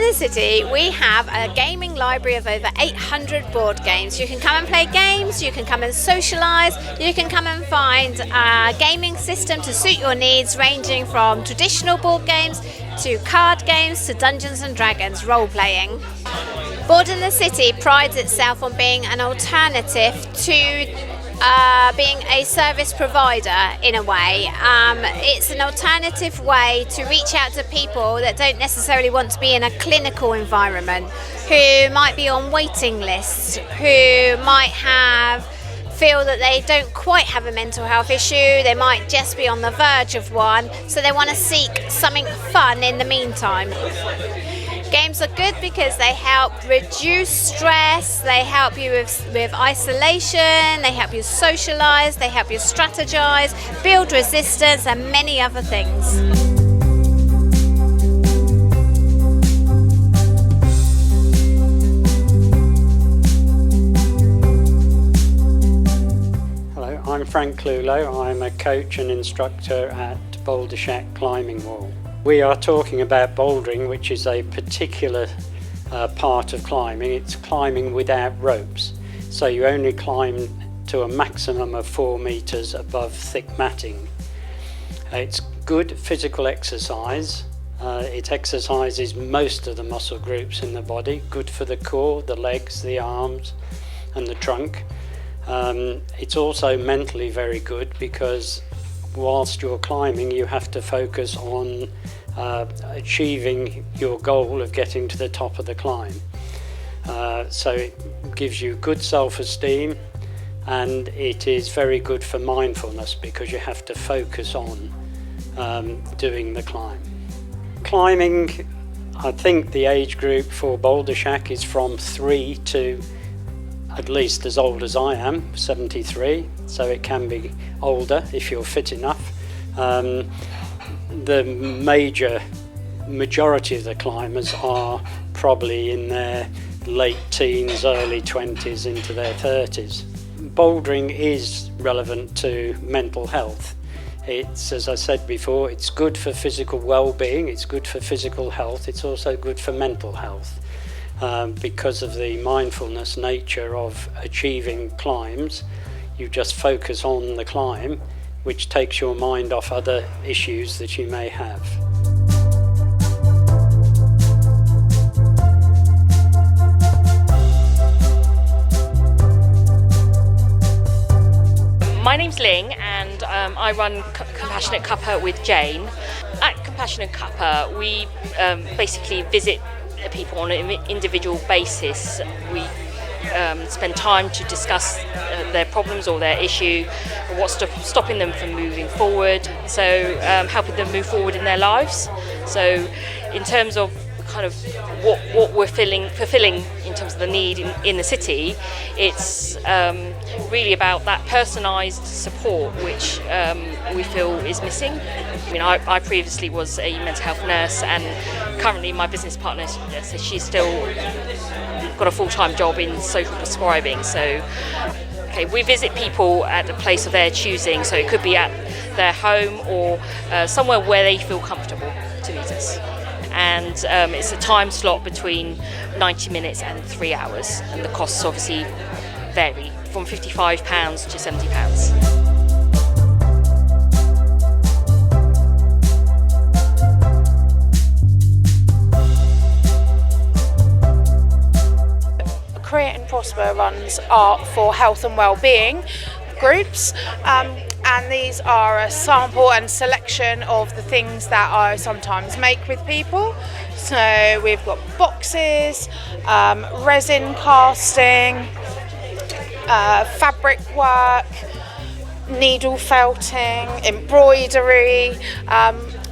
the city, we have a gaming library of over 800 board games. You can come and play games, you can come and socialise, you can come and find a gaming system to suit your needs, ranging from traditional board games to card games to Dungeons and Dragons role-playing. Board in the City prides itself on being an alternative to being a service provider in a way. It's an alternative way to reach out to people that don't necessarily want to be in a clinical environment, who might be on waiting lists, who might feel that they don't quite have a mental health issue, they might just be on the verge of one, so they want to seek something fun in the meantime. Games are good because they help reduce stress, they help you with isolation, they help you socialise, they help you strategise, build resistance and many other things. Hello, I'm Frank Clewlow. I'm a coach and instructor at Boulder Climbing Wall. We are talking about bouldering, which is a particular part of climbing. It's climbing without ropes. So you only climb to a maximum of 4 metres above thick matting. It's good physical exercise. It exercises most of the muscle groups in the body. Good for the core, the legs, the arms and the trunk. It's also mentally very good because whilst you're climbing you have to focus on achieving your goal of getting to the top of the climb. So it gives you good self-esteem, and it is very good for mindfulness because you have to focus on doing the climb. Climbing, I think the age group for Boulder Shack is from 3 to at least as old as I am, 73, so it can be older if you're fit enough. The majority of the climbers are probably in their late teens, early 20s into their 30s. Bouldering is relevant to mental health. It's, as I said before, it's good for physical well-being, it's good for physical health, it's also good for mental health. Because of the mindfulness nature of achieving climbs, you just focus on the climb, which takes your mind off other issues that you may have. My name's Ling and I run Compassionate Cuppa with Jane. At Compassionate Cuppa, we basically visit people on an individual basis. We spend time to discuss their problems or their issue, what's stopping them from moving forward, so helping them move forward in their lives. So in terms of kind of what we're fulfilling in terms of the need in the city, it's really about that personalised support which we feel is missing. I mean, I previously was a mental health nurse, and currently my business partner, so she's still got a full-time job in social prescribing. So we visit people at a place of their choosing, so it could be at their home or somewhere where they feel comfortable to meet us. And it's a time slot between 90 minutes and 3 hours, and the costs obviously vary from £55 to £70. Create and Prosper runs are for health and wellbeing groups, and these are a sample and selection of the things that I sometimes make with people. So we've got boxes, resin casting, fabric work, needle felting, embroidery,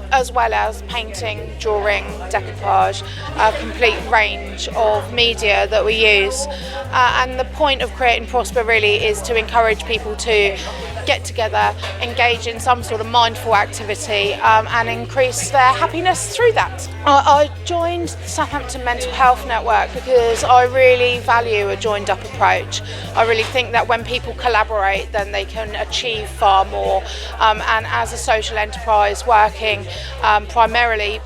as well as painting, drawing, decoupage, a complete range of media that we use. And the point of Create and Prosper really is to encourage people to get together, engage in some sort of mindful activity, and increase their happiness through that. I joined the Southampton Mental Health Network because I really value a joined up approach. I really think that when people collaborate, then they can achieve far more. And as a social enterprise working primarily,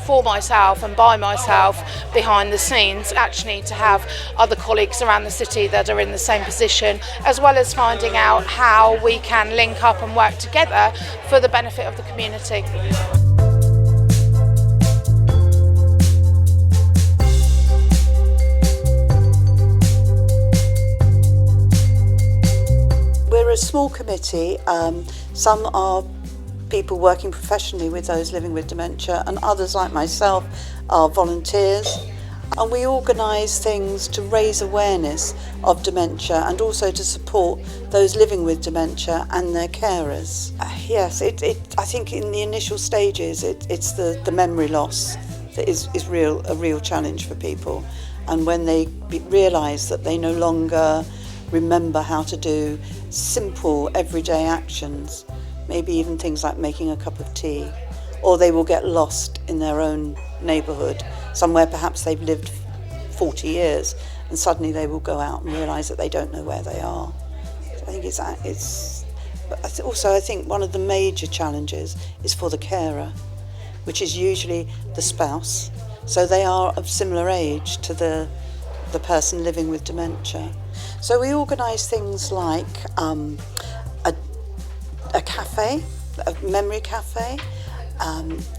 for myself and by myself behind the scenes, actually to have other colleagues around the city that are in the same position, as well as finding out how we can link up and work together for the benefit of the community. We're a small committee. Some are people working professionally with those living with dementia, and others, like myself, are volunteers. And we organise things to raise awareness of dementia and also to support those living with dementia and their carers. Yes, I think in the initial stages it's the memory loss that is a real challenge for people. And when they realise that they no longer remember how to do simple everyday actions, maybe even things like making a cup of tea, or they will get lost in their own neighbourhood, somewhere perhaps they've lived 40 years, and suddenly they will go out and realise that they don't know where they are. So I think but also I think one of the major challenges is for the carer, which is usually the spouse. So they are of similar age to the person living with dementia. So we organise things like a cafe, a memory cafe,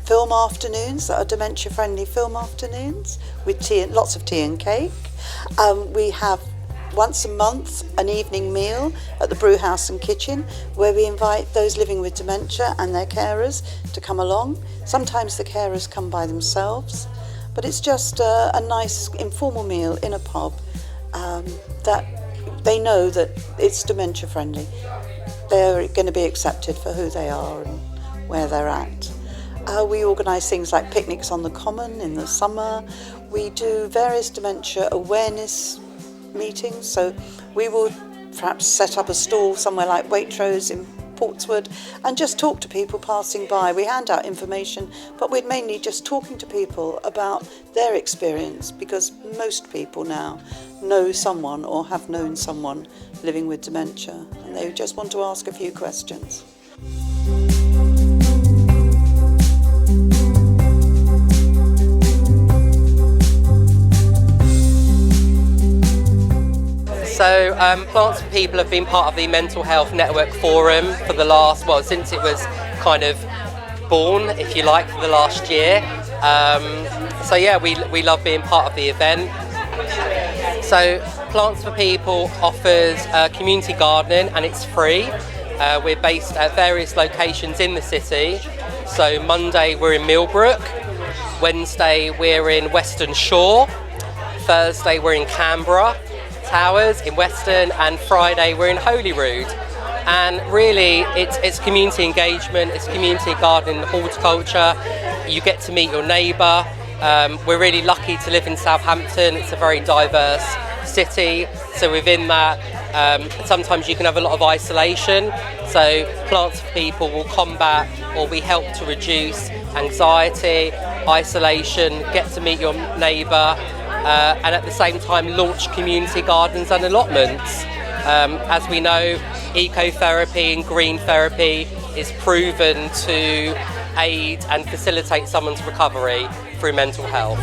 film afternoons that are dementia-friendly film afternoons with tea, lots of tea and cake. We have once a month an evening meal at the brew house and kitchen where we invite those living with dementia and their carers to come along. Sometimes the carers come by themselves, but it's just a nice informal meal in a pub that they know that it's dementia-friendly. They're going to be accepted for who they are and where they're at. We organise things like picnics on the common in the summer. We do various dementia awareness meetings, so we will perhaps set up a stall somewhere like Waitrose in Portswood and just talk to people passing by. We hand out information, but we're mainly just talking to people about their experience, because most people now know someone or have known someone living with dementia, and they just want to ask a few questions. So Plants for People have been part of the Mental Health Network Forum for the last, since it was kind of born, if you like, for the last year. We love being part of the event. So Plants for People offers community gardening, and it's free. We're based at various locations in the city. So Monday we're in Millbrook, Wednesday we're in Western Shore, Thursday we're in Canberra Towers in Western, and Friday we're in Holyrood. And really it's community engagement, it's community gardening and horticulture. You get to meet your neighbour. We're really lucky to live in Southampton. It's a very diverse city, so within that sometimes you can have a lot of isolation. So Plants for People will combat, or we help to reduce anxiety, isolation, get to meet your neighbour, and at the same time launch community gardens and allotments. As we know, ecotherapy and green therapy is proven to aid and facilitate someone's recovery through mental health.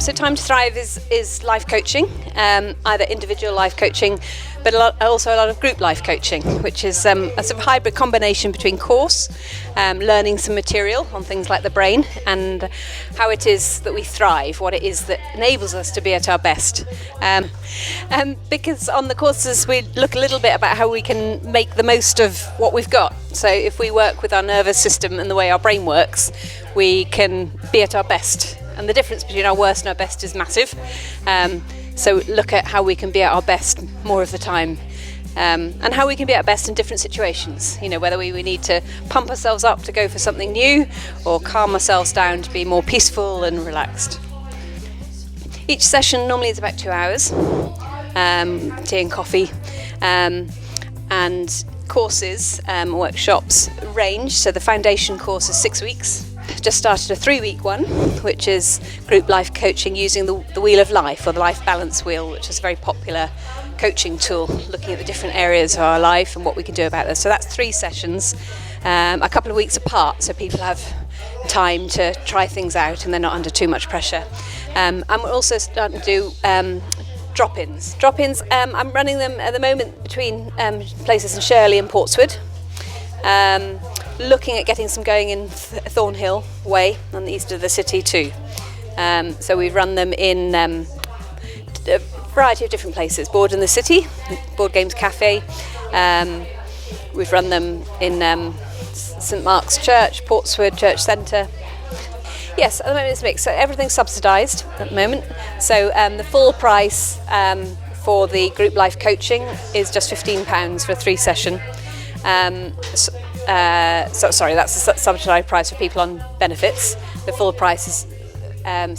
So Time to Thrive is life coaching, either individual life coaching, but also a lot of group life coaching, which is a sort of hybrid combination between course, learning some material on things like the brain and how it is that we thrive, what it is that enables us to be at our best. Because on the courses we look a little bit about how we can make the most of what we've got. So if we work with our nervous system and the way our brain works, we can be at our best. And the difference between our worst and our best is massive. So look at how we can be at our best more of the time, and how we can be at our best in different situations. You know, whether we need to pump ourselves up to go for something new, or calm ourselves down to be more peaceful and relaxed. Each session normally is about 2 hours, tea and coffee, and courses, workshops range. So the foundation course is 6 weeks. just started a 3-week one, which is group life coaching using the Wheel of Life, or the Life Balance Wheel, which is a very popular coaching tool, looking at the different areas of our life and what we can do about this. So that's 3 sessions, a couple of weeks apart, so people have time to try things out and they're not under too much pressure. And we're also starting to do drop-ins. I'm running them at the moment between places in Shirley and Portswood. Looking at getting some going in Thornhill Way on the east of the city too. So we've run them in a variety of different places. Board in the City, Board Games Cafe. We've run them in St Mark's Church, Portswood Church Centre. Yes, at the moment it's mixed. So everything's subsidised at the moment. So the full price for the group life coaching is just £15 for a 3-session. Sorry, that's the subsidised price for people on benefits. The full price is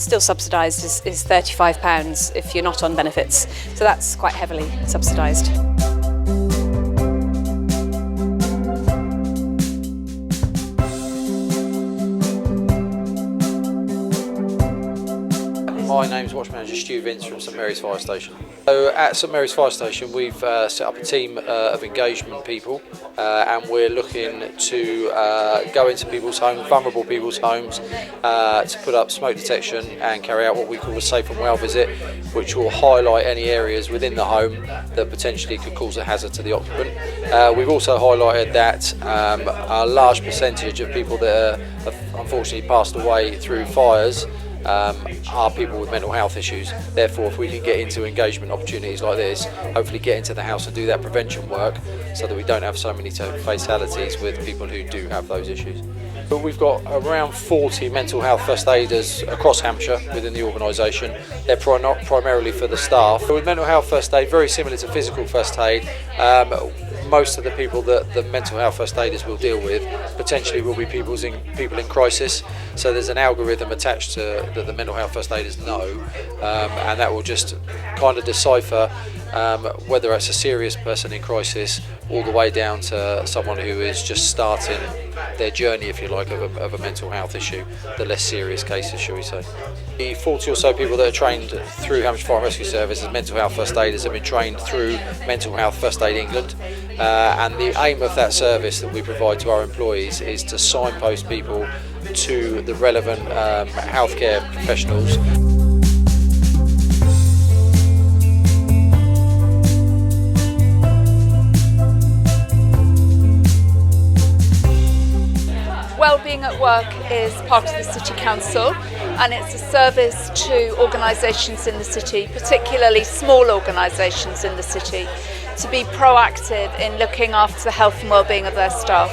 still subsidised is £35 if you're not on benefits. So that's quite heavily subsidised. My name's Watch Manager Stu Vince from St Mary's Fire Station. So at St Mary's Fire Station we've set up a team of engagement people and we're looking to go into people's homes, vulnerable people's homes, to put up smoke detection and carry out what we call a safe and well visit, which will highlight any areas within the home that potentially could cause a hazard to the occupant. We've also highlighted that a large percentage of people that have unfortunately passed away through fires are people with mental health issues. Therefore, if we can get into engagement opportunities like this, hopefully get into the house and do that prevention work so that we don't have so many fatalities with people who do have those issues. But we've got around 40 mental health first aiders across Hampshire within the organisation. They're primarily for the staff. With mental health first aid, very similar to physical first aid, most of the people that the mental health first aiders will deal with potentially will be people in crisis. So there's an algorithm attached to that the mental health first aiders know, and that will just kind of decipher whether it's a serious person in crisis all the way down to someone who is just starting their journey, if you like, of a mental health issue, the less serious cases, shall we say. The 40 or so people that are trained through Hampshire Fire and Rescue Service as mental health first aiders have been trained through Mental Health First Aid England, and the aim of that service that we provide to our employees is to signpost people to the relevant healthcare professionals. Wellbeing at Work is part of the City Council, and it's a service to organisations in the city, particularly small organisations in the city, to be proactive in looking after the health and wellbeing of their staff,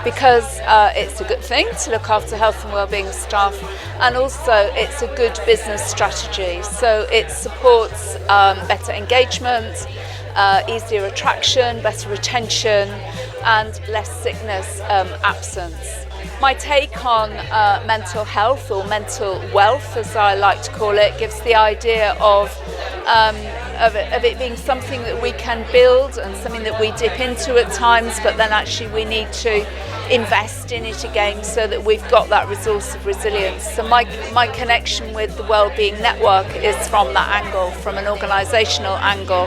because it's a good thing to look after health and wellbeing of staff, and also it's a good business strategy. So it supports better engagement, easier attraction, better retention, and less sickness absence. My take on mental health, or mental wealth as I like to call it, gives the idea of it being something that we can build and something that we dip into at times, but then actually we need to invest in it again so that we've got that resource of resilience. So my connection with the Wellbeing Network is from that angle, from an organisational angle.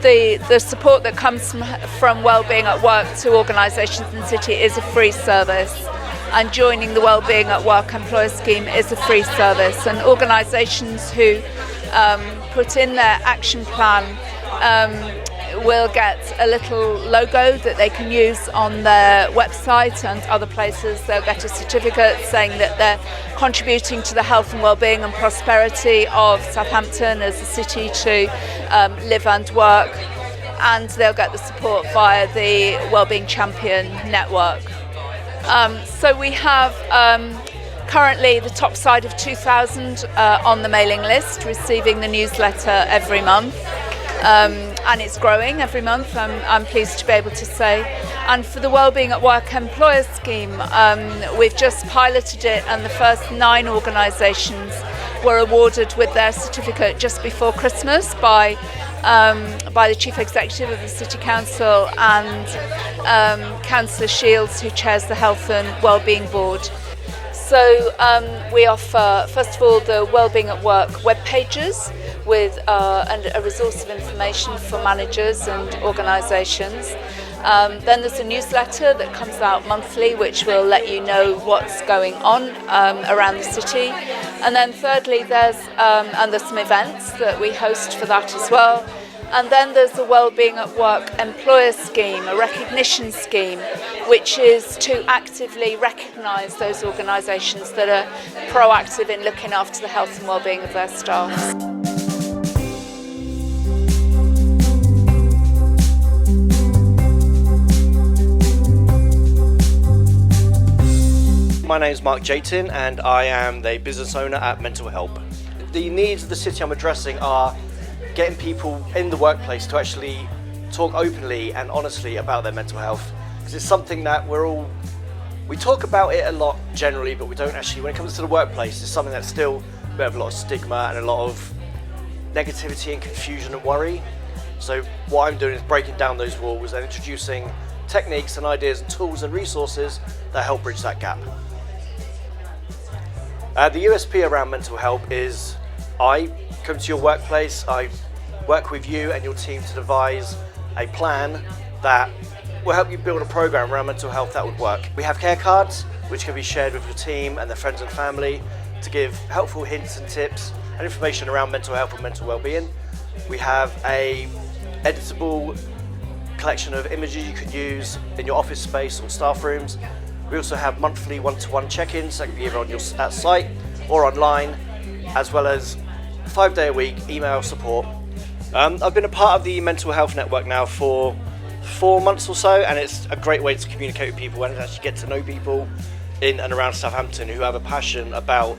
The support that comes from Wellbeing at Work to organisations in the city is a free service, and joining the Wellbeing at Work employer scheme is a free service, and organisations who put in their action plan will get a little logo that they can use on their website and other places. They'll get a certificate saying that they're contributing to the health and wellbeing and prosperity of Southampton as a city to live and work, and they'll get the support via the Wellbeing Champion Network. So we have currently the top side of 2,000 on the mailing list, receiving the newsletter every month. And it's growing every month, I'm pleased to be able to say. And for the Wellbeing at Work employer scheme, we've just piloted it, and the first 9 organisations were awarded with their certificate just before Christmas by the Chief Executive of the City Council and Councillor Shields, who chairs the Health and Wellbeing Board. So we offer, first of all, the Wellbeing at Work web pages with a resource of information for managers and organisations. Then there's a newsletter that comes out monthly, which will let you know what's going on around the city. And then thirdly, there's some events that we host for that as well. And then there's the Wellbeing at Work employer scheme, a recognition scheme, which is to actively recognise those organisations that are proactive in looking after the health and wellbeing of their staff. My name is Mark Jayton and I am the business owner at Mental Help. The needs of the city I'm addressing are getting people in the workplace to actually talk openly and honestly about their mental health, because it's something that we talk about it a lot generally, but we don't actually, when it comes to the workplace, it's something that's still a bit of a lot of stigma and a lot of negativity and confusion and worry. So what I'm doing is breaking down those walls and introducing techniques and ideas and tools and resources that help bridge that gap. The USP around mental health is I come to your workplace, I work with you and your team to devise a plan that will help you build a program around mental health that would work. We have care cards which can be shared with your team and their friends and family to give helpful hints and tips and information around mental health and mental well-being. We have a editable collection of images you can use in your office space or staff rooms. We also have monthly one-to-one check-ins that can be either on your site or online, as well as 5-day-a-week email support. I've been a part of the Mental Health Network now for 4 months or so, and it's a great way to communicate with people and actually get to know people in and around Southampton who have a passion about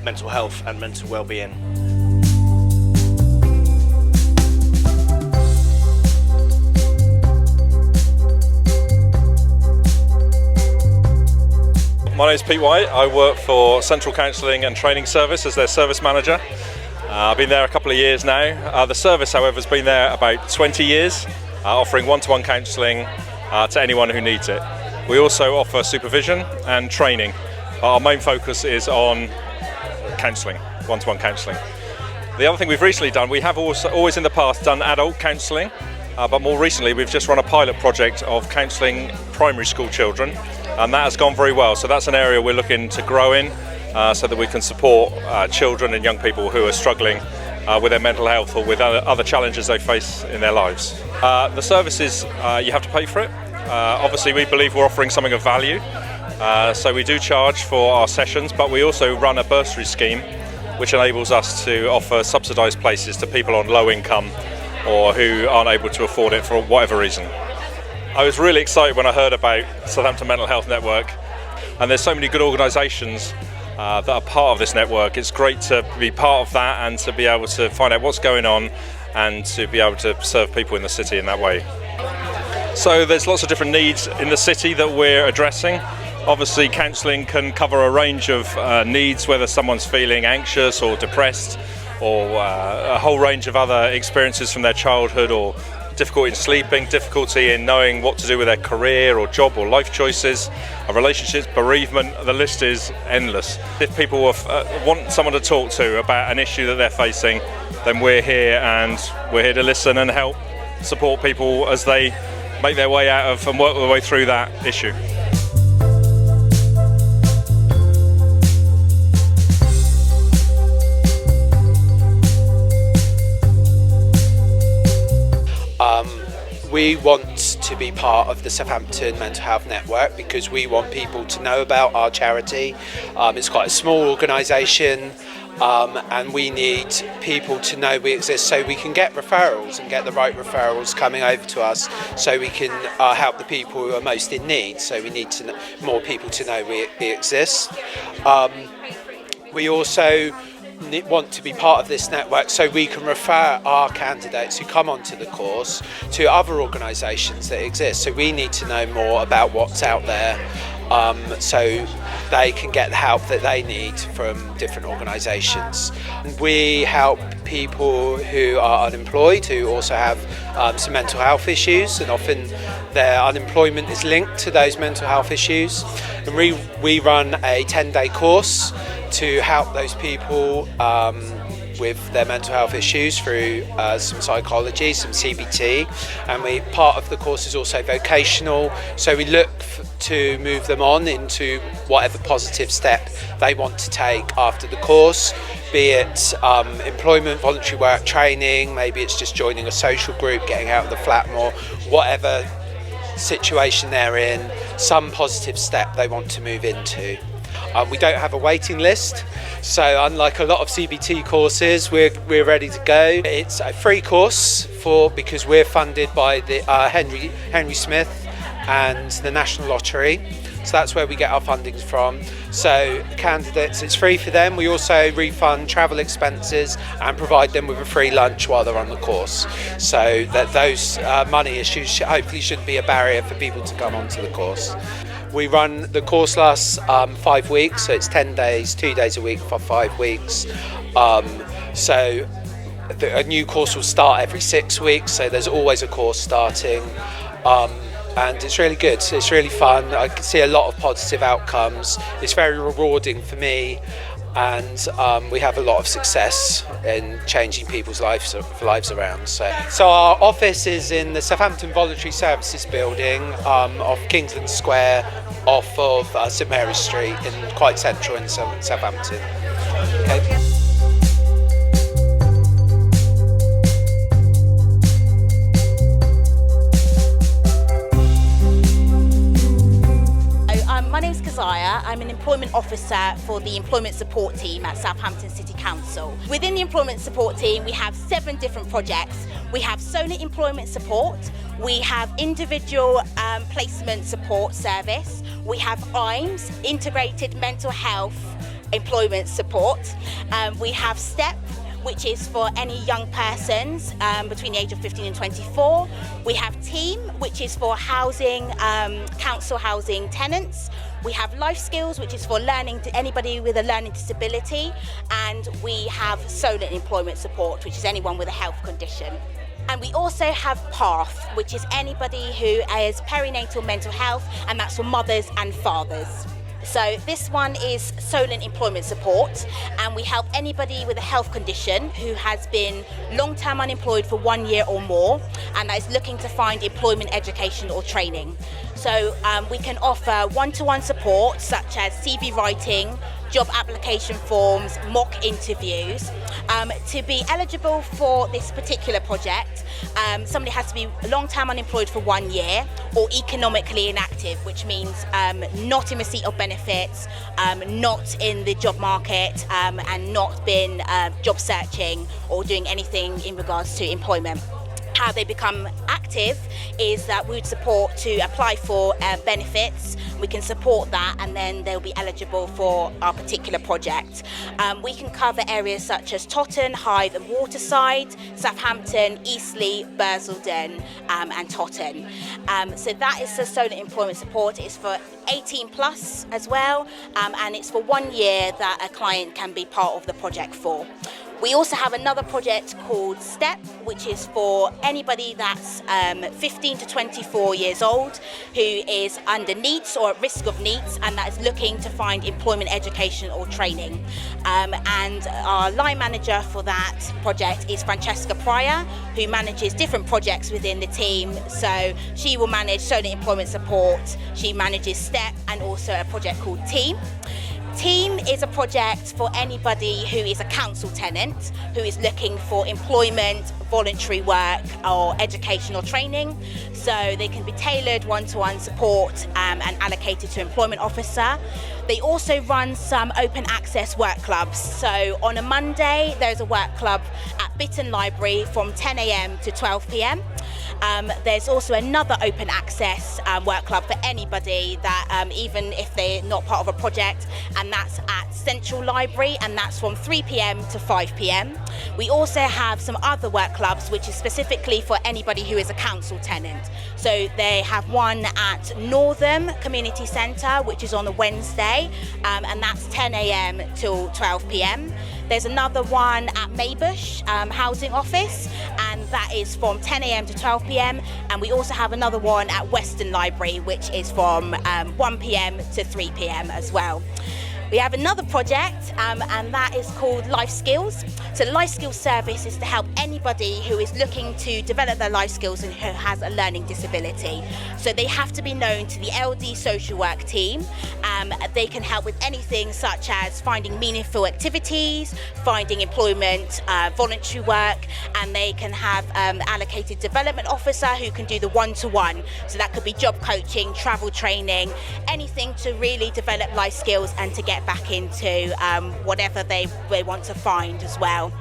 mental health and mental well-being. My name is Pete White. I work for Central Counselling and Training Service as their service manager. I've been there a couple of years now. The service, however, has been there about 20 years, offering one-to-one counselling to anyone who needs it. We also offer supervision and training. Our main focus is on counselling, one-to-one counselling. The other thing we've recently done, we have always in the past done adult counselling, but more recently we've just run a pilot project of counselling primary school children, and that has gone very well. So that's an area we're looking to grow in so that we can support children and young people who are struggling with their mental health or with other challenges they face in their lives. The services, you have to pay for it. Obviously we believe we're offering something of value, so we do charge for our sessions, but we also run a bursary scheme which enables us to offer subsidised places to people on low income or who aren't able to afford it for whatever reason. I was really excited when I heard about Southampton Mental Health Network, and there's so many good organisations that are part of this network. It's great to be part of that and to be able to find out what's going on and to be able to serve people in the city in that way. So there's lots of different needs in the city that we're addressing. Obviously counselling can cover a range of needs, whether someone's feeling anxious or depressed, or a whole range of other experiences from their childhood, or difficulty in sleeping, difficulty in knowing what to do with their career or job or life choices, relationships, bereavement. The list is endless. If people want someone to talk to about an issue that they're facing, then we're here, and we're here to listen and help support people as they make their way out of and work their way through that issue. We want to be part of the Southampton Mental Health Network because we want people to know about our charity. It's quite a small organisation, and we need people to know we exist so we can get referrals and get the right referrals coming over to us so we can help the people who are most in need. So we need more people to know we exist. We also want to be part of this network so we can refer our candidates who come onto the course to other organisations that exist. So we need to know more about what's out there so they can get the help that they need from different organisations. We help people who are unemployed, who also have some mental health issues, and often their unemployment is linked to those mental health issues. And we run a 10-day course to help those people with their mental health issues through some psychology, some CBT, and part of the course is also vocational, so we look to move them on into whatever positive step they want to take after the course, be it employment, voluntary work, training, maybe it's just joining a social group, getting out of the flat more, whatever situation they're in, some positive step they want to move into. We don't have a waiting list, so unlike a lot of CBT courses, we're ready to go. It's a free course because we're funded by the Henry Smith and the National Lottery, so that's where we get our fundings from. So candidates, it's free for them. We also refund travel expenses and provide them with a free lunch while they're on the course, so that those money issues hopefully shouldn't be a barrier for people to come onto the course. We run, the course lasts 5 weeks, so it's 10 days, 2 days a week for 5 weeks. So a new course will start every 6 weeks, so there's always a course starting. And it's really good, it's really fun. I can see a lot of positive outcomes. It's very rewarding for me, and we have a lot of success in changing people's lives around. So our office is in the Southampton Voluntary Services building off Kingsland Square, off of St Mary's Street, in quite central in Southampton. Okay. My name's Keziah. I'm an employment officer for the employment support team at Southampton City Council. Within the employment support team, we have 7 different projects. We have solent employment support, we have individual placement support service, we have IMS, integrated mental health employment support, we have STEP, which is for any young persons between the age of 15 and 24. We have TEAM, which is for housing, council housing tenants. We have Life Skills, which is for learning to anybody with a learning disability. And we have Solent Employment Support, which is anyone with a health condition. And we also have PATH, which is anybody who is perinatal mental health, and that's for mothers and fathers. So this one is Solent Employment Support, and we help anybody with a health condition who has been long-term unemployed for 1 year or more and that is looking to find employment, education or training. So we can offer one-to-one support such as CV writing, job application forms, mock interviews. To be eligible for this particular project, somebody has to be long-term unemployed for 1 year or economically inactive, which means not in receipt of benefits, not in the job market, and not been job searching or doing anything in regards to employment. How they become active is that we would support to apply for benefits. We can support that, and then they'll be eligible for our particular project. We can cover areas such as Totton, Hythe and Waterside, Southampton, Eastleigh, Bursledon and Totton. So that is the Solent Employment Support. It's for 18 plus as well, and it's for 1 year that a client can be part of the project for. We also have another project called STEP, which is for anybody that's 15 to 24 years old who is under NEETs or at risk of NEETs and that is looking to find employment, education or training. And our line manager for that project is Francesca Pryor, who manages different projects within the team. So she will manage Solent Employment Support, she manages STEP and also a project called TEAM. TEAM is a project for anybody who is a council tenant who is looking for employment, voluntary work or educational training. So they can be tailored one-to-one support and allocated to employment officer. They also run some open access work clubs. So on a Monday there's a work club at Bitton Library from 10 a.m. to 12 p.m. There's also another open access work club for anybody that even if they're not part of a project, and that's at Central Library, and that's from 3 p.m. to 5 p.m. We also have some other work clubs which is specifically for anybody who is a council tenant. So they have one at Northam Community Centre, which is on a Wednesday, and that's 10 a.m. till 12 p.m. There's another one at Maybush Housing Office, and that is from 10 a.m. to 12 p.m. And we also have another one at Western Library, which is from 1 p.m. to 3 p.m. as well. We have another project and that is called Life Skills. So the Life Skills service is to help anybody who is looking to develop their life skills and who has a learning disability. So they have to be known to the LD social work team. They can help with anything such as finding meaningful activities, finding employment, voluntary work, and they can have allocated development officer who can do the one-to-one. So that could be job coaching, travel training, anything to really develop life skills and to get back into whatever they want to find as well.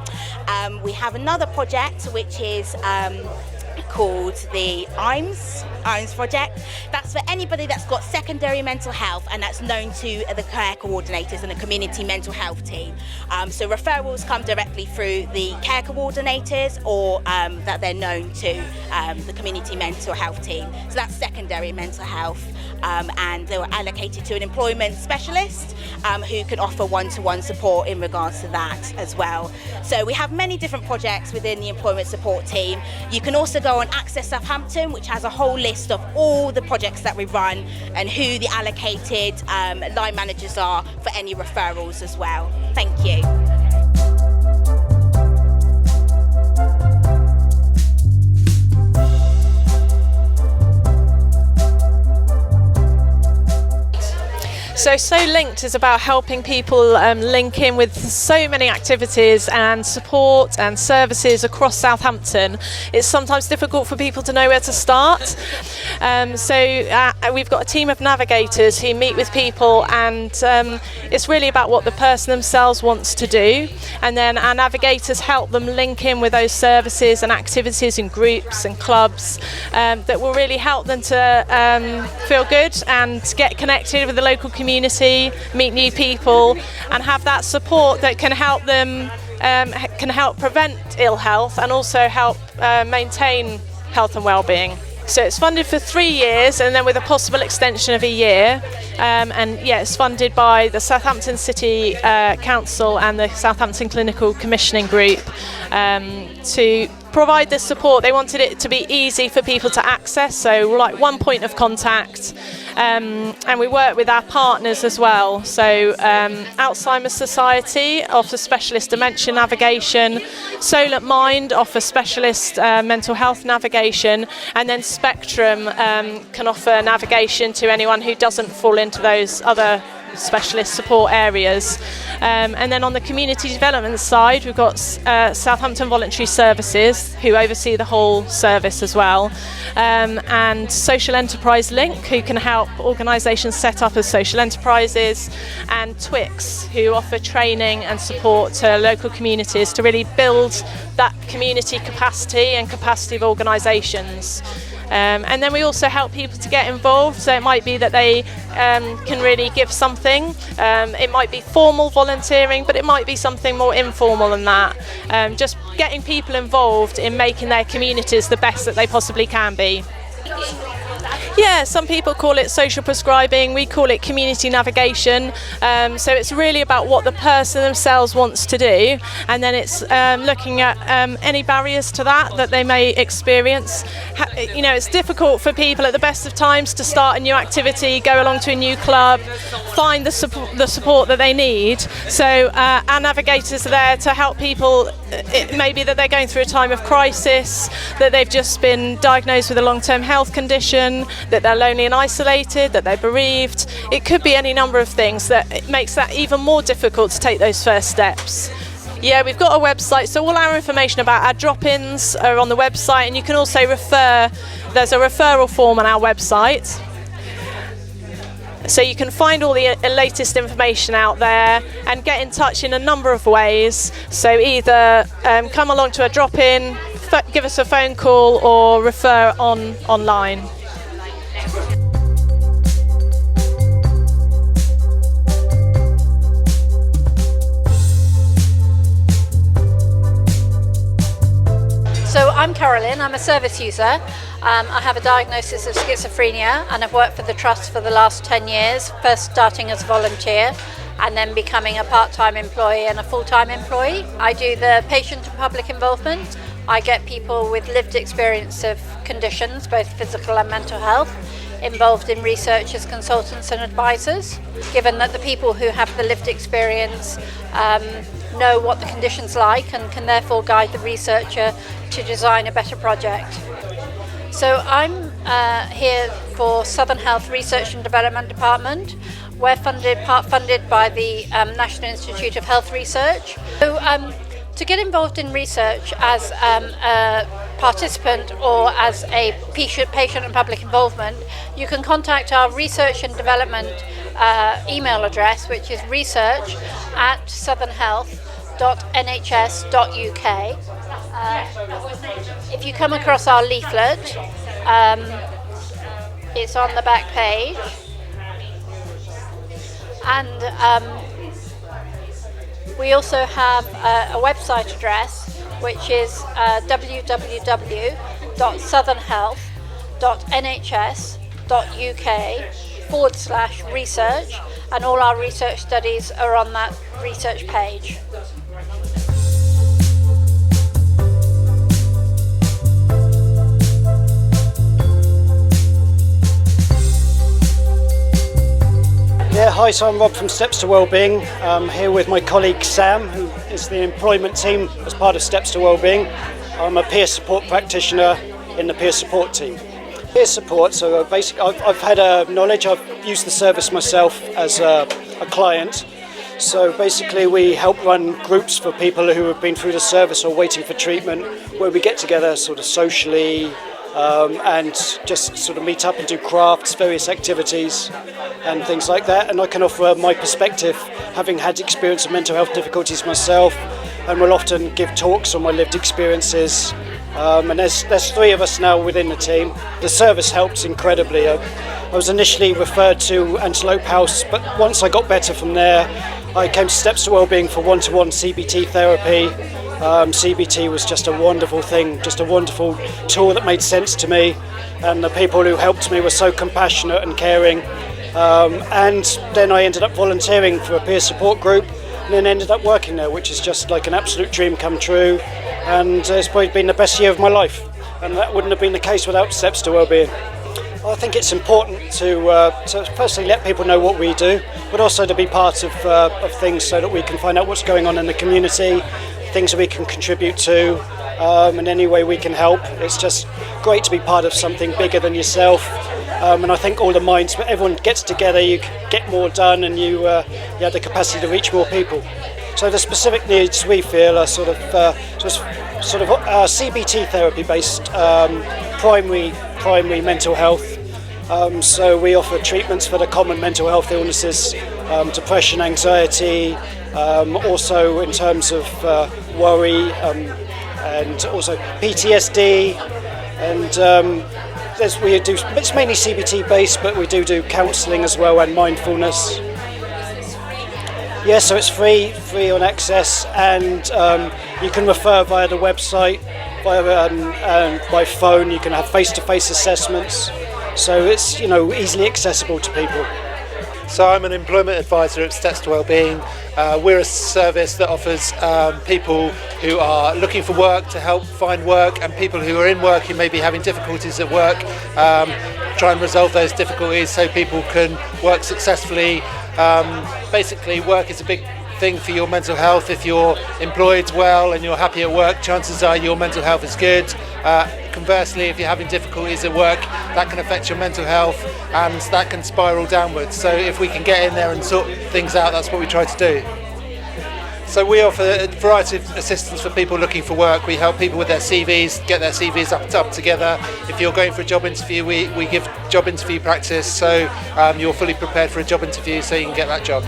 We have another project which is called the IMS project. That's for anybody that's got secondary mental health and that's known to the care coordinators and the community mental health team. So referrals come directly through the care coordinators or that they're known to the community mental health team. So that's secondary mental health. And they were allocated to an employment specialist who can offer one-to-one support in regards to that as well. So we have many different projects within the employment support team. You can also go on Access Southampton, which has a whole list of all the projects that we run and who the allocated line managers are for any referrals as well. Thank you. So Linked is about helping people link in with so many activities and support and services across Southampton. It's sometimes difficult for people to know where to start. We've got a team of navigators who meet with people, and it's really about what the person themselves wants to do. And then our navigators help them link in with those services and activities and groups and clubs that will really help them to feel good and get connected with the local community, meet new people, and have that support that can help them can help prevent ill health and also help maintain health and well-being. So it's funded for 3 years and then with a possible extension of a year. It's funded by the Southampton City Council and the Southampton Clinical Commissioning Group to provide this support. They wanted it to be easy for people to access, so like one point of contact. And we work with our partners as well. So Alzheimer's Society offers specialist dementia navigation, Solent Mind offers specialist mental health navigation, and then Spectrum can offer navigation to anyone who doesn't fall into those other specialist support areas. And then on the community development side, we've got Southampton Voluntary Services who oversee the whole service as well, and Social Enterprise Link who can help organisations set up as social enterprises, and Twix who offer training and support to local communities to really build that community capacity and capacity of organisations. And then we also help people to get involved, so it might be that they can really give something. It might be formal volunteering, but it might be something more informal than that. Just getting people involved in making their communities the best that they possibly can be. Yeah, some people call it social prescribing, we call it community navigation. So it's really about what the person themselves wants to do, and then it's looking at any barriers to that they may experience. It's difficult for people at the best of times to start a new activity, go along to a new club, find the support that they need. So our navigators are there to help people. It may be that they're going through a time of crisis, that they've just been diagnosed with a long-term health condition, that they're lonely and isolated, that they're bereaved. It could be any number of things that it makes that even more difficult to take those first steps. Yeah, we've got a website, so all our information about our drop-ins are on the website, and you can also refer. There's a referral form on our website. So you can find all the latest information out there and get in touch in a number of ways. So either come along to a drop-in, give us a phone call or refer online. So I'm Carolyn, I'm a service user. I have a diagnosis of schizophrenia and I've worked for the Trust for the last 10 years, first starting as a volunteer and then becoming a part-time employee and a full-time employee. I do the patient and public involvement. I get people with lived experience of conditions, both physical and mental health, involved in research as consultants and advisors. Given that the people who have the lived experience know what the condition's like and can therefore guide the researcher to design a better project. So I'm here for Southern Health Research and Development Department. We're part funded by the National Institute of Health Research. So to get involved in research as a participant or as a patient and public involvement, you can contact our research and development email address, which is research@southernhealth.nhs.uk. If you come across our leaflet, it's on the back page, and we also have a website address, which is www.southernhealth.nhs.uk/research, and all our research studies are on that research page. Yeah, hi, so I'm Rob from Steps to Wellbeing. I'm here with my colleague Sam, who is the employment team as part of Steps to Wellbeing. I'm a peer support practitioner in the peer support team. Peer support, so basically I've had knowledge, I've used the service myself as a client. So basically we help run groups for people who have been through the service or waiting for treatment, where we get together sort of socially and just sort of meet up and do crafts, various activities and things like that. And I can offer my perspective, having had experience of mental health difficulties myself, and will often give talks on my lived experiences. And there's 3 of us now within the team. The service helps incredibly. I was initially referred to Antelope House, but once I got better from there, I came to Steps to Wellbeing for one-to-one CBT therapy. CBT was just a wonderful thing, just a wonderful tool that made sense to me, and the people who helped me were so compassionate and caring. And then I ended up volunteering for a peer support group, and then ended up working there, which is just like an absolute dream come true, and it's probably been the best year of my life, and that wouldn't have been the case without Steps to Wellbeing. I think it's important to firstly let people know what we do, but also to be part of things so that we can find out what's going on in the community, things that we can contribute to, in any way we can help. It's just great to be part of something bigger than yourself, and I think all the minds, everyone gets together, you get more done, and you have the capacity to reach more people. So the specific needs we feel are sort of CBT therapy based, primary mental health. So we offer treatments for the common mental health illnesses, depression, anxiety, also in terms of worry, and also PTSD, and we do, it's mainly CBT based, but we do counselling as well, and mindfulness. Yeah, so it's free on access, and you can refer via the website, by phone. You can have face-to-face assessments, so it's easily accessible to people. So I'm an employment advisor at Steps to Wellbeing. We're a service that offers people who are looking for work to help find work, and people who are in work who may be having difficulties at work, try and resolve those difficulties so people can work successfully. Basically, work is a big thing for your mental health. If you're employed well and you're happy at work, chances are your mental health is good. Conversely, if you're having difficulties at work, that can affect your mental health, and that can spiral downwards. So if we can get in there and sort things out, that's what we try to do. So we offer a variety of assistance for people looking for work. We help people with their CVs, get their CVs up together. If you're going for a job interview, we give job interview practice, so you're fully prepared for a job interview so you can get that job.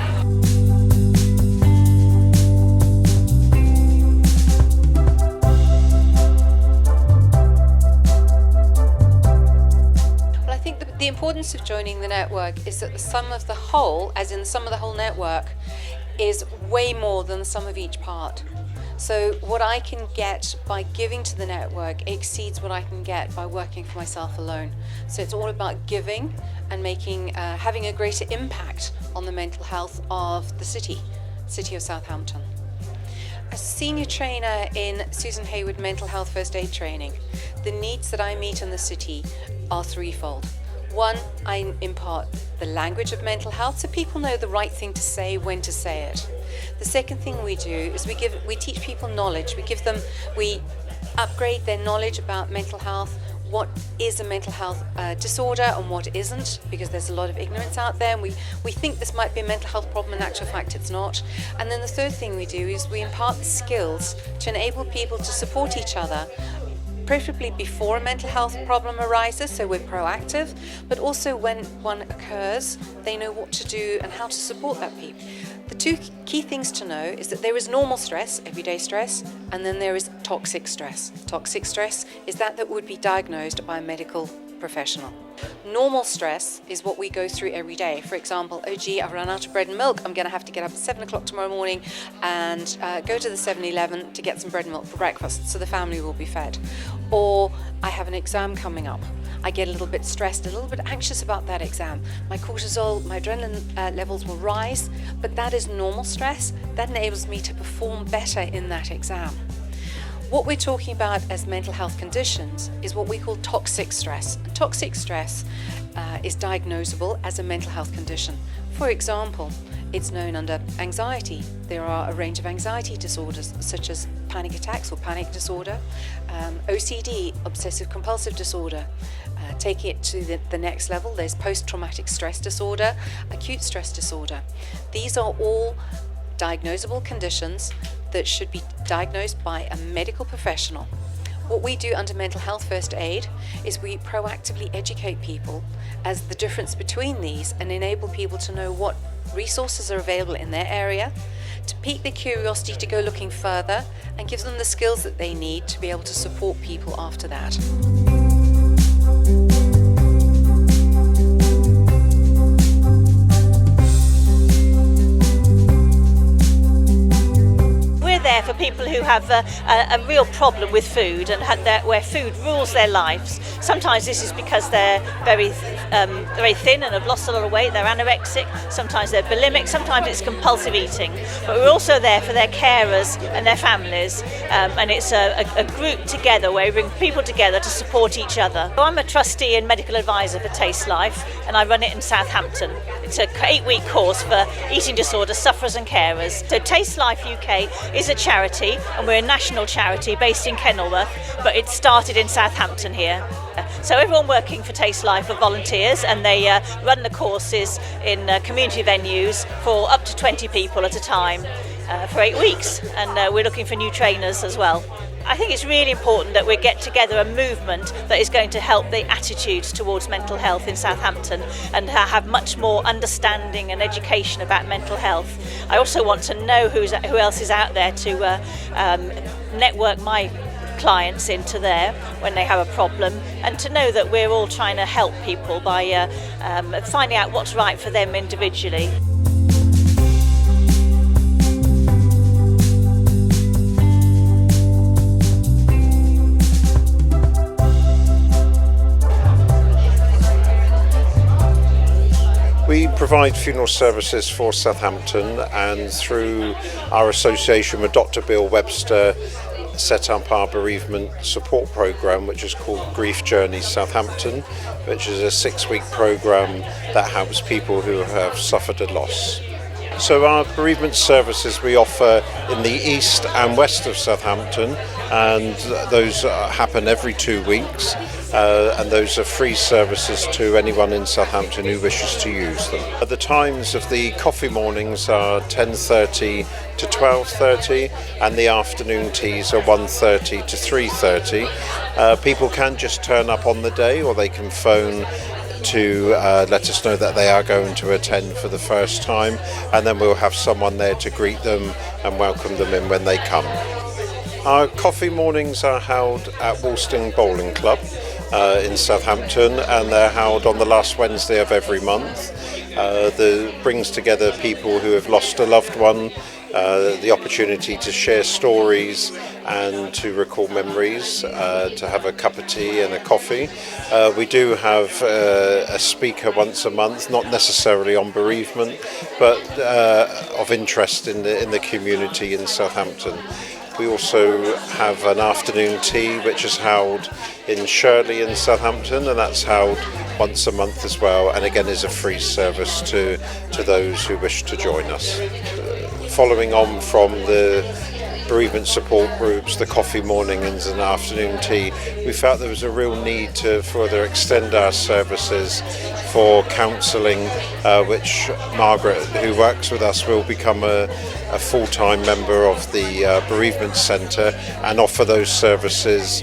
importance of joining the network is that the sum of the whole, as in the sum of the whole network, is way more than the sum of each part. So what I can get by giving to the network exceeds what I can get by working for myself alone. So it's all about giving and having a greater impact on the mental health of the city of Southampton. As a senior trainer in Susan Hayward Mental Health First Aid Training, the needs that I meet in the city are threefold. One, I impart the language of mental health so people know the right thing to say when to say it. The second thing we do is we teach people knowledge. We upgrade their knowledge about mental health, what is a mental health disorder and what isn't, because there's a lot of ignorance out there, and we think this might be a mental health problem, in actual fact it's not. And then the third thing we do is we impart the skills to enable people to support each other, preferably before a mental health problem arises, so we're proactive, but also when one occurs, they know what to do and how to support that people. The two key things to know is that there is normal stress, everyday stress, and then there is toxic stress. Toxic stress is that would be diagnosed by a medical professional. Normal stress is what we go through every day. For example, oh gee, I've run out of bread and milk. I'm going to have to get up at 7 o'clock tomorrow morning and go to the 7-Eleven to get some bread and milk for breakfast so the family will be fed. Or I have an exam coming up. I get a little bit stressed, a little bit anxious about that exam. My cortisol, my adrenaline levels will rise, but that is normal stress. That enables me to perform better in that exam. What we're talking about as mental health conditions is what we call toxic stress. And toxic stress is diagnosable as a mental health condition. For example, it's known under anxiety. There are a range of anxiety disorders such as panic attacks or panic disorder, OCD, obsessive compulsive disorder. Take it to the next level, there's post-traumatic stress disorder, acute stress disorder. These are all diagnosable conditions that should be diagnosed by a medical professional. What we do under mental health first aid is we proactively educate people as the difference between these and enable people to know what resources are available in their area, to pique their curiosity to go looking further, and gives them the skills that they need to be able to support people after that. There for people who have a real problem with food and where food rules their lives. Sometimes this is because they're very thin and have lost a lot of weight, they're anorexic, sometimes they're bulimic, sometimes it's compulsive eating. But we're also there for their carers and their families, and it's a group together where we bring people together to support each other. So I'm a trustee and medical advisor for Taste Life, and I run it in Southampton. It's an 8-week course for eating disorder sufferers and carers. So Taste Life UK is a charity, and we're a national charity based in Kenilworth, but it started in Southampton here. So everyone working for Taste Life are volunteers, and they run the courses in community venues for up to 20 people at a time for 8 weeks, and we're looking for new trainers as well. I think it's really important that we get together a movement that is going to help the attitudes towards mental health in Southampton and have much more understanding and education about mental health. I also want to know who else is out there to network my clients into there when they have a problem, and to know that we're all trying to help people by finding out what's right for them individually. We provide funeral services for Southampton, and through our association with Dr. Bill Webster set up our bereavement support programme, which is called Grief Journeys Southampton, which is a 6-week programme that helps people who have suffered a loss. So our bereavement services we offer in the east and west of Southampton, and those happen every 2 weeks. And those are free services to anyone in Southampton who wishes to use them. The times of the coffee mornings are 10:30 to 12:30, and the afternoon teas are 1:30 to 3:30. People can just turn up on the day, or they can phone to let us know that they are going to attend for the first time, and then we'll have someone there to greet them and welcome them in when they come. Our coffee mornings are held at Woolston Bowling Club, in Southampton, and they're held on the last Wednesday of every month. That brings together people who have lost a loved one, the opportunity to share stories and to recall memories, to have a cup of tea and a coffee. We do have a speaker once a month, not necessarily on bereavement, but of interest in the community in Southampton. We also have an afternoon tea which is held in Shirley in Southampton, and that's held once a month as well, and again is a free service to those who wish to join us. Following on from the bereavement support groups, the coffee mornings and afternoon tea, we felt there was a real need to further extend our services for counselling, which Margaret, who works with us, will become a full-time member of the bereavement centre and offer those services,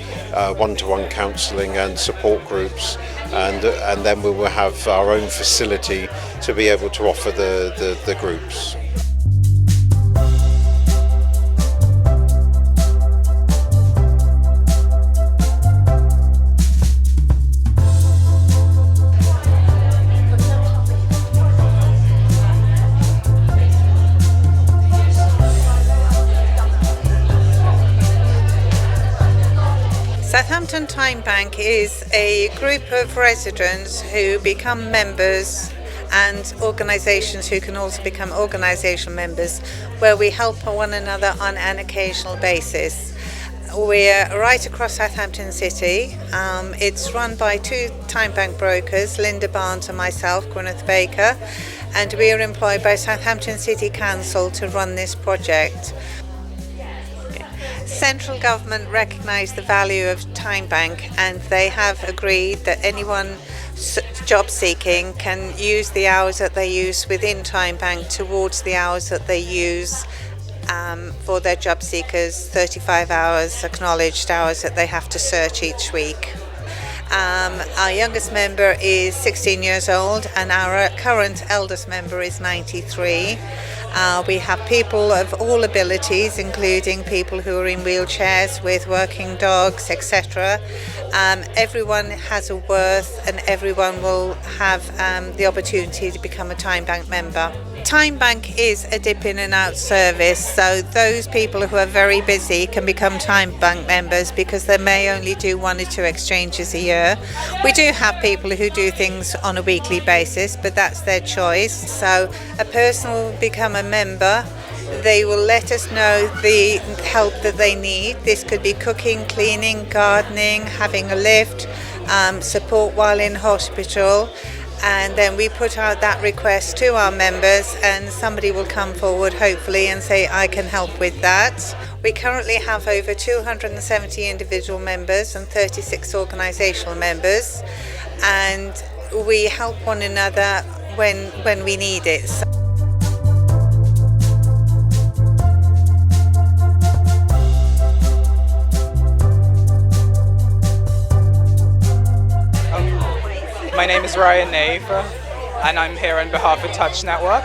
one-to-one counselling and support groups, and then we will have our own facility to be able to offer the groups. Southampton Timebank is a group of residents who become members and organisations who can also become organisation members, where we help one another on an occasional basis. We're right across Southampton City. It's run by two Timebank brokers, Linda Barnes and myself, Gwyneth Baker, and we are employed by Southampton City Council to run this project. Central government recognise the value of Timebank, and they have agreed that anyone job seeking can use the hours that they use within Timebank towards the hours that they use for their job seekers, 35 hours, acknowledged hours that they have to search each week. Our youngest member is 16 years old, and our current eldest member is 93. We have people of all abilities, including people who are in wheelchairs with working dogs, etc. Everyone has a worth, and everyone will have the opportunity to become a Timebank member. Timebank is a dip in and out service, so those people who are very busy can become Timebank members because they may only do 1 or 2 exchanges a year. We do have people who do things on a weekly basis, but that's their choice. So a person will become a member. They will let us know the help that they need. This could be cooking, cleaning, gardening, having a lift, support while in hospital. And then we put out that request to our members, and somebody will come forward hopefully and say, I can help with that. We currently have over 270 individual members and 36 organisational members, and we help one another when we need it. My name is Ryan Nave, and I'm here on behalf of Touch Network.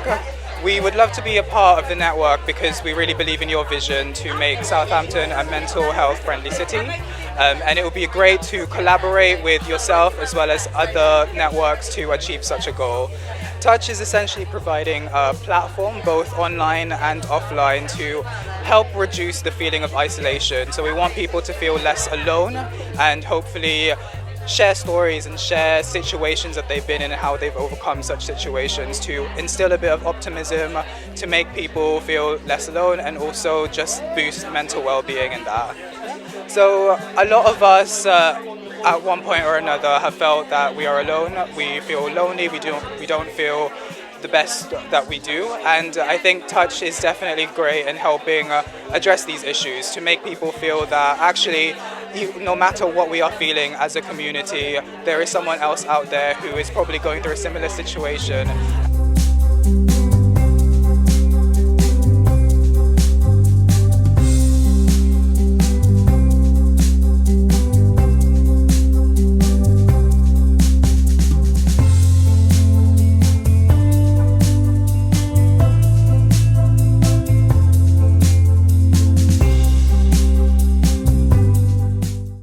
We would love to be a part of the network because we really believe in your vision to make Southampton a mental health friendly city. And it would be great to collaborate with yourself as well as other networks to achieve such a goal. Touch is essentially providing a platform, both online and offline, to help reduce the feeling of isolation. So we want people to feel less alone and hopefully share stories and share situations that they've been in and how they've overcome such situations, to instill a bit of optimism, to make people feel less alone, and also just boost mental well-being in that. So a lot of us at one point or another have felt that we are alone, we feel lonely, we don't feel the best that we do, and I think Touch is definitely great in helping address these issues, to make people feel that actually no matter what we are feeling as a community, there is someone else out there who is probably going through a similar situation.